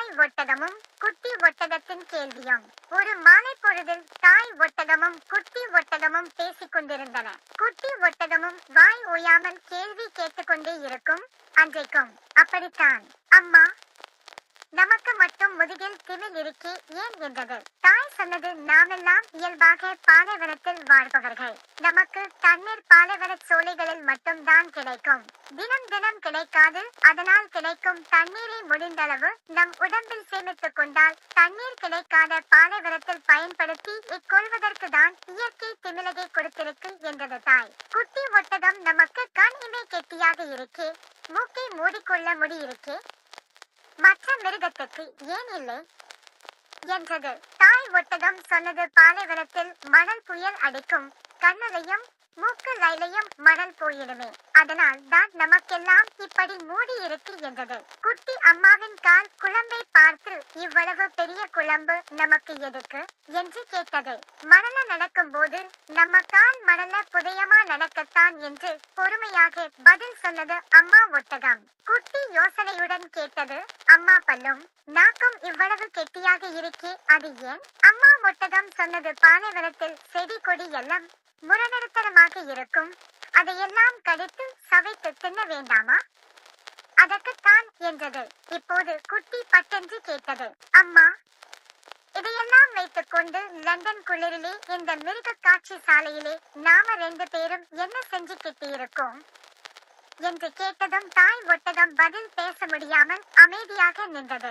தாய் ஒட்டகமும் குட்டி ஒட்டகத்தின் கேள்வியும். ஒரு மாலை பொழுதில் தாய் ஒட்டகமும் குட்டி ஒட்டகமும் பேசிக் கொண்டிருந்தன. குட்டி ஒட்டகமும் வாய் ஓயாமல் கேள்வி கேட்டுக்கொண்டே இருக்கும். அன்றைக்கும் அப்படித்தான். அம்மா, நமக்கு மட்டும் முதுகில் திமில் இருக்கே, ஏன் என்றது. தாய் சொன்னது, நாமெல்லாம் இயல்பாக பாலைவனத்தில் வாழ்பவர்கள். நமக்கு தண்ணீர் பாலைவன சோலைகளில் மட்டும்தான் கிடைக்கும். தினம் தினம் கிடைக்காது. அதனால் கிடைக்கும் தண்ணீரை முடிந்தளவு நம் உடம்பில் சேமித்துக் கொண்டால் தண்ணீர் கிடைக்காத பாலைவனத்தில் பயன்படுத்தி இக்கொள்வதற்கு தான் இயற்கை திமிலகை கொடுத்திருக்கு என்றது தாய். குட்டி ஒட்டகம், நமக்கு கண் இமை கெட்டியாக இருக்கே, மூக்கை மூடிக்கொள்ள முடியிருக்கே, மற்ற மிருகத்துக்கு ஏன் இல்லை என்றது. தாய் ஒட்டகம் சொன்னது, பாலைவனத்தில் மணல் புயல் அடிக்கும். கண்ணுலையும் மூக்கு லைலையும் மணல் போயிடுமே, அதனால் தான் நமக்கெல்லாம் இப்படி மூடி இருக்கு என்றது. குட்டி அம்மாவின் கால் குழம்பை பார்த்து, இவ்வளவு பெரிய குழம்பு நமக்கு எதுக்கு என்று கேட்டது. மணல நடக்கும் போது நம்ம கால் மணல புதையமா நடக்கத்தான் என்று பொறுமையாக பதில் சொன்னது அம்மா ஒட்டகம். குட்டி யோசனையுடன் கேட்டது, அம்மா பல்லும் நாக்கும் இவ்வளவு கெட்டியாக இருக்கே, அது ஏன்? அம்மா ஒட்டகம் சொன்னது, பாலைவனத்தில் செடி கொடி எல்லாம் முரநடுத்தனமாக இருக்கும். அதையெல்லாம் கடித்து சவைத்து தின்ன வேண்டாமா, அதற்குத்தான் என்றது. இப்போது குட்டி பட்டென்று கேட்டது, அம்மா, இதையெல்லாம் வைத்துக் கொண்டு லண்டன் குளிரிலே இந்த மிருக காட்சி சாலையிலே நாம 2 பேரும் என்ன செஞ்சுக்கிட்டு இருக்கோம் என்று கேட்டதும் தாய் ஒட்டகம் பதில் பேச முடியாமல் அமைதியாக நின்றது.